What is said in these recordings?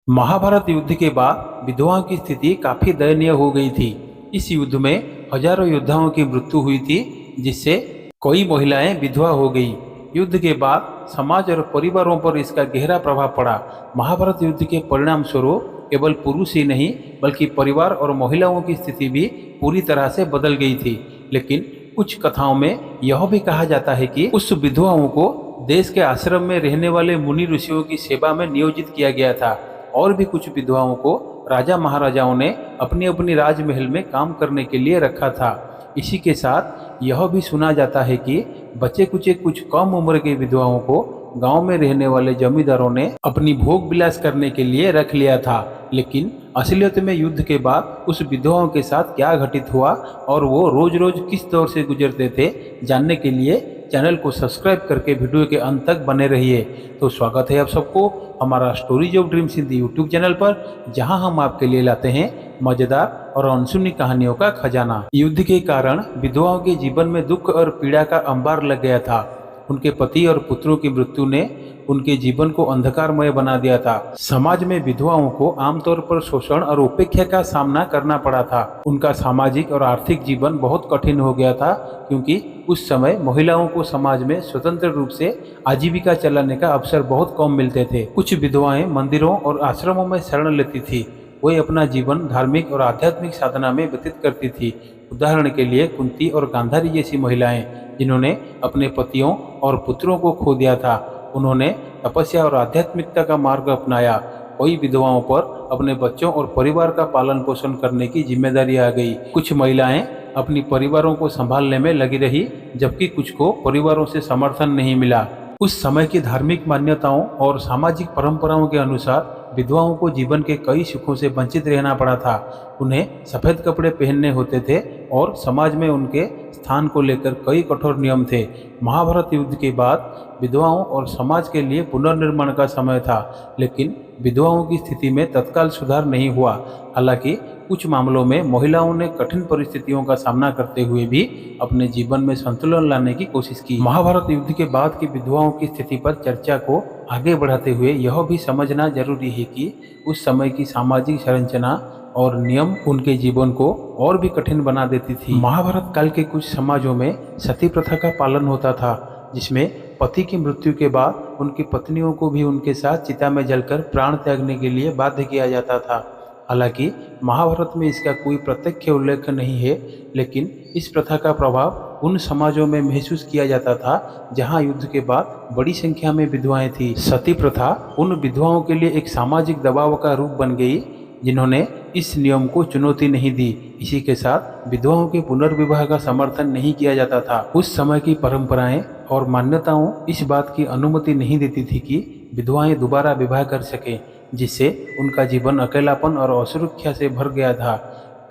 महाभारत युद्ध के बाद विधवाओं की स्थिति काफी दयनीय हो गई थी। इस युद्ध में हजारों योद्धाओं की मृत्यु हुई थी, जिससे कई महिलाएं विधवा हो गई। युद्ध के बाद समाज और परिवारों पर इसका गहरा प्रभाव पड़ा। महाभारत युद्ध के परिणाम स्वरूप केवल पुरुष ही नहीं बल्कि परिवार और महिलाओं की स्थिति भी पूरी तरह से बदल गई थी। लेकिन कुछ कथाओं में यह भी कहा जाता है कि उस विधवाओं को देश के आश्रम में रहने वाले मुनि ऋषियों की सेवा में नियोजित किया गया था। और भी कुछ विधवाओं को राजा महाराजाओं ने अपनी अपनी राजमहल में काम करने के लिए रखा था। इसी के साथ यह भी सुना जाता है कि बचे कुचे कुछ कम उम्र के विधवाओं को गांव में रहने वाले जमींदारों ने अपनी भोग विलास करने के लिए रख लिया था। लेकिन असलियत में युद्ध के बाद उस विधवाओं के साथ क्या घटित हुआ और वो रोज रोज किस दौर से गुजरते थे, जानने के लिए चैनल को सब्सक्राइब करके वीडियो के अंत तक बने रहिए। तो स्वागत है आप सबको हमारा stories of dreams Hindi YouTube channel पर, जहां हम आपके लिए लाते हैं मजेदार और अनसुनी कहानियों का खजाना। युद्ध के कारण विधवाओं के जीवन में दुख और पीड़ा का अंबार लग गया था। उनके पति और पुत्रों की मृत्यु ने उनके जीवन को अंधकारमय बना दिया था। समाज में विधवाओं को आमतौर पर शोषण और उपेक्षा का सामना करना पड़ा था। उनका सामाजिक और आर्थिक जीवन बहुत कठिन हो गया था, क्योंकि उस समय महिलाओं को समाज में स्वतंत्र रूप से आजीविका चलाने का अवसर बहुत कम मिलते थे। कुछ विधवाएं मंदिरों और आश्रमों में शरण लेती थी। वे अपना जीवन धार्मिक और आध्यात्मिक साधना में व्यतीत करती थी। उदाहरण के लिए कुंती और गांधारी जैसी महिलाएं, जिन्होंने अपने पतियों और पुत्रों को खो दिया था, उन्होंने तपस्या और आध्यात्मिकता का मार्ग अपनाया। कई विधवाओं पर अपने बच्चों और परिवार का पालन पोषण करने की जिम्मेदारी आ गई। कुछ महिलाएं अपनी परिवारों को संभालने में लगी रही, जबकि कुछ को परिवारों से समर्थन नहीं मिला। उस समय की धार्मिक मान्यताओं और सामाजिक परंपराओं के अनुसार विधवाओं को जीवन के कई सुखों से वंचित रहना पड़ा था। उन्हें सफ़ेद कपड़े पहनने होते थे और समाज में उनके स्थान को लेकर कई कठोर नियम थे। महाभारत युद्ध के बाद विधवाओं और समाज के लिए पुनर्निर्माण का समय था, लेकिन विधवाओं की स्थिति में तत्काल सुधार नहीं हुआ। हालांकि कुछ मामलों में महिलाओं ने कठिन परिस्थितियों का सामना करते हुए भी अपने जीवन में संतुलन लाने की कोशिश की। महाभारत युद्ध के बाद की विधवाओं की स्थिति पर चर्चा को आगे बढ़ाते हुए यह भी समझना जरूरी है कि उस समय की सामाजिक संरचना और नियम उनके जीवन को और भी कठिन बना देती थी। महाभारत काल के कुछ समाजों में सती प्रथा का पालन होता था, जिसमें पति की मृत्यु के बाद उनकी पत्नियों को भी उनके साथ चिता में जलकर प्राण त्यागने के लिए बाध्य किया जाता था। हालांकि महाभारत में इसका कोई प्रत्यक्ष उल्लेख नहीं है, लेकिन इस प्रथा का प्रभाव उन समाजों में महसूस किया जाता था जहां युद्ध के बाद बड़ी संख्या में विधवाएं थीं। सती प्रथा उन विधवाओं के लिए एक सामाजिक दबाव का रूप बन गई, जिन्होंने इस नियम को चुनौती नहीं दी। इसी के साथ विधवाओं के पुनर्विवाह का समर्थन नहीं किया जाता था। उस समय की परंपराएं और मान्यताओं इस बात की अनुमति नहीं देती थी कि विधवाएं दोबारा विवाह कर सकें, जिससे उनका जीवन अकेलापन और असुरक्षा से भर गया था।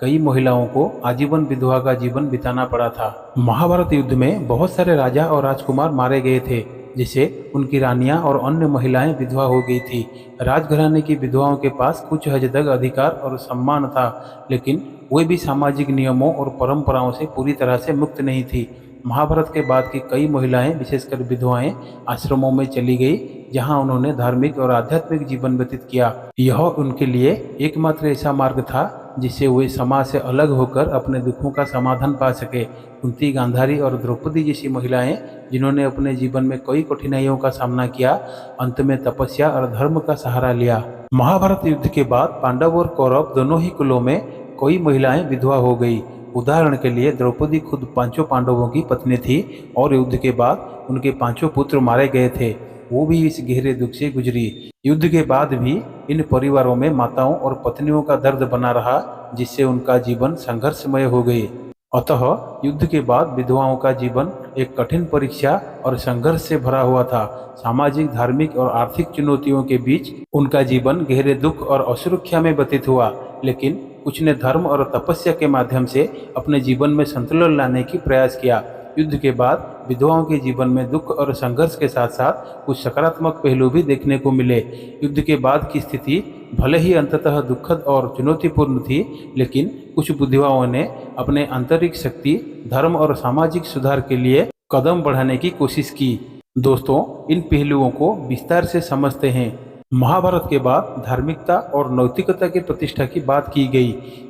कई महिलाओं को आजीवन विधवा का जीवन बिताना पड़ा था। महाभारत युद्ध में बहुत सारे राजा और राजकुमार मारे गए थे, जिससे उनकी रानियां और अन्य महिलाएं विधवा हो गई थी। राजघराने की विधवाओं के पास कुछ हद तक अधिकार और सम्मान था, लेकिन वे भी सामाजिक नियमों और परंपराओं से पूरी तरह से मुक्त नहीं थी। महाभारत के बाद की कई महिलाएं, विशेषकर विधवाएं, आश्रमों में चली गई, जहां उन्होंने धार्मिक और आध्यात्मिक जीवन व्यतीत किया। यह उनके लिए एकमात्र ऐसा मार्ग था जिससे वे समाज से अलग होकर अपने दुखों का समाधान पा सके। कुंती, गांधारी और द्रौपदी जैसी महिलाएं, जिन्होंने अपने जीवन में कई कठिनाइयों का सामना किया, अंत में तपस्या और धर्म का सहारा लिया। महाभारत युद्ध के बाद पांडव और कौरव दोनों ही कुलों में कई महिलाएं विधवा हो गई। उदाहरण के लिए द्रौपदी खुद पांचों पांडवों की पत्नी थी और युद्ध के बाद उनके पांचों पुत्र मारे गए थे। वो भी इस गहरे दुख से गुजरी। युद्ध के बाद भी इन परिवारों में माताओं और पत्नियों का दर्द बना रहा, जिससे उनका जीवन संघर्षमय हो गए। अतः युद्ध के बाद विधवाओं का जीवन एक कठिन परीक्षा और संघर्ष से भरा हुआ था। सामाजिक, धार्मिक और आर्थिक चुनौतियों के बीच उनका जीवन गहरे दुख और असुरक्षा में व्यतीत हुआ, लेकिन कुछ ने धर्म और तपस्या के माध्यम से अपने जीवन में संतुलन लाने की प्रयास किया। युद्ध के बाद विधवाओं के जीवन में दुख और संघर्ष के साथ साथ कुछ सकारात्मक पहलू भी देखने को मिले। युद्ध के बाद की स्थिति भले ही अंततः दुखद और चुनौतीपूर्ण थी, लेकिन कुछ विधवाओं ने अपने आंतरिक शक्ति, धर्म और सामाजिक सुधार के लिए कदम बढ़ाने की कोशिश की। दोस्तों, इन पहलुओं को विस्तार से समझते हैं। महाभारत के बाद धार्मिकता और नैतिकता की प्रतिष्ठा की बात की गई।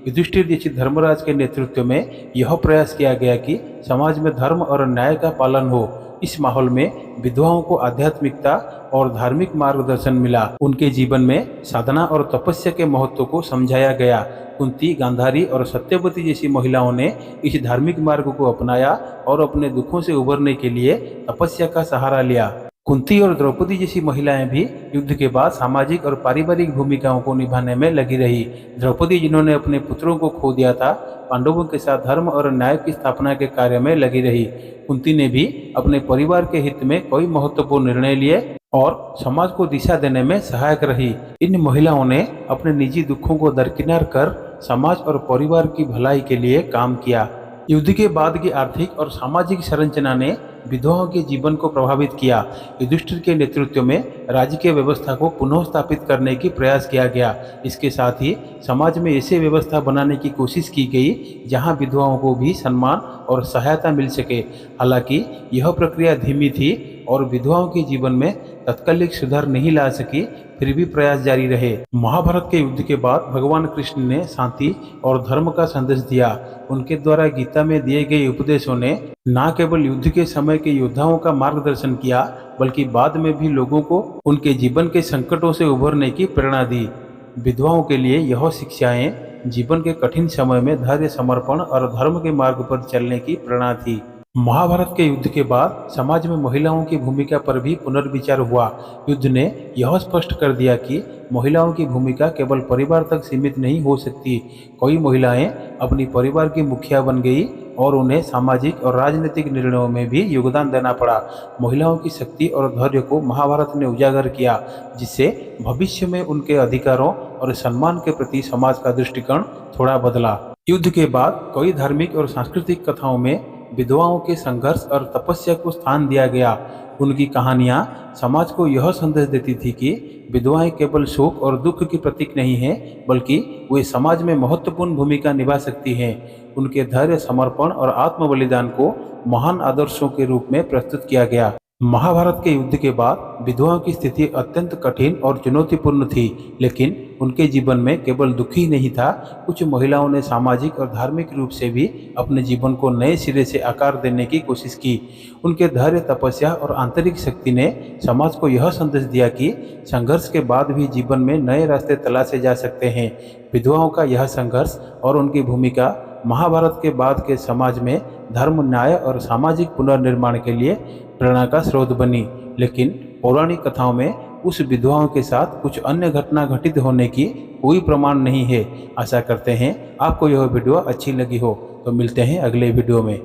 युधिष्ठिर जैसे धर्मराज के नेतृत्व में यह प्रयास किया गया कि समाज में धर्म और न्याय का पालन हो। इस माहौल में विधवाओं को आध्यात्मिकता और धार्मिक मार्गदर्शन मिला। उनके जीवन में साधना और तपस्या के महत्व को समझाया गया। कुंती, गांधारी और सत्यवती जैसी महिलाओं ने इस धार्मिक मार्ग को अपनाया और अपने दुखों से उबरने के लिए तपस्या का सहारा लिया। कुंती और द्रौपदी जैसी महिलाएं भी युद्ध के बाद सामाजिक और पारिवारिक भूमिकाओं को निभाने में लगी रही। द्रौपदी, जिन्होंने अपने पुत्रों को खो दिया था, पांडवों के साथ धर्म और न्याय की स्थापना के कार्य में लगी रही। कुंती ने भी अपने परिवार के हित में कई महत्वपूर्ण निर्णय लिए और समाज को दिशा देने में सहायक रही। इन महिलाओं ने अपने निजी दुखों को दरकिनार कर समाज और परिवार की भलाई के लिए काम किया। युद्ध के बाद की आर्थिक और सामाजिक संरचना ने विधवाओं के जीवन को प्रभावित किया। युधिष्ठिर के नेतृत्व में राजकीय व्यवस्था को पुनः स्थापित करने की प्रयास किया गया। इसके साथ ही समाज में ऐसी व्यवस्था बनाने की कोशिश की गई जहां विधवाओं को भी सम्मान और सहायता मिल सके। हालांकि यह प्रक्रिया धीमी थी और विधवाओं के जीवन में तत्कालिक सुधार नहीं ला सकी, फिर भी प्रयास जारी रहे। महाभारत के युद्ध के बाद भगवान कृष्ण ने शांति और धर्म का संदेश दिया। उनके द्वारा गीता में दिए गए उपदेशों ने न केवल युद्ध के समय के योद्धाओं का मार्गदर्शन किया, बल्कि बाद में भी लोगों को उनके जीवन के संकटों से उभरने की प्रेरणा दी। विधवाओं के लिए यह शिक्षाएं जीवन के कठिन समय में धैर्य, समर्पण और धर्म के मार्ग पर चलने की प्रेरणा थी। महाभारत के युद्ध के बाद समाज में महिलाओं की भूमिका पर भी पुनर्विचार हुआ। युद्ध ने यह स्पष्ट कर दिया कि महिलाओं की भूमिका केवल परिवार तक सीमित नहीं हो सकती। कई महिलाएं अपनी परिवार की मुखिया बन गई और उन्हें सामाजिक और राजनीतिक निर्णयों में भी योगदान देना पड़ा। महिलाओं की शक्ति और धैर्य को महाभारत ने उजागर किया, जिससे भविष्य में उनके अधिकारों और सम्मान के प्रति समाज का दृष्टिकोण थोड़ा बदला। युद्ध के बाद कई धार्मिक और सांस्कृतिक कथाओं में विधवाओं के संघर्ष और तपस्या को स्थान दिया गया। उनकी कहानियां समाज को यह संदेश देती थी कि विधवाएं केवल शोक और दुख की प्रतीक नहीं हैं, बल्कि वे समाज में महत्वपूर्ण भूमिका निभा सकती हैं। उनके धैर्य, समर्पण और आत्म बलिदान को महान आदर्शों के रूप में प्रस्तुत किया गया। महाभारत के युद्ध के बाद विधवाओं की स्थिति अत्यंत कठिन और चुनौतीपूर्ण थी, लेकिन उनके जीवन में केवल दुख ही नहीं था। कुछ महिलाओं ने सामाजिक और धार्मिक रूप से भी अपने जीवन को नए सिरे से आकार देने की कोशिश की। उनके धैर्य, तपस्या और आंतरिक शक्ति ने समाज को यह संदेश दिया कि संघर्ष के बाद भी जीवन में नए रास्ते तलाशे जा सकते हैं। विधवाओं का यह संघर्ष और उनकी भूमिका महाभारत के बाद के समाज में धर्म, न्याय और सामाजिक पुनर्निर्माण के लिए प्रेरणा का स्रोत बनी। लेकिन पौराणिक कथाओं में उस विधवाओं के साथ कुछ अन्य घटना घटित होने की कोई प्रमाण नहीं है। आशा करते हैं आपको यह वीडियो अच्छी लगी हो। तो मिलते हैं अगले वीडियो में।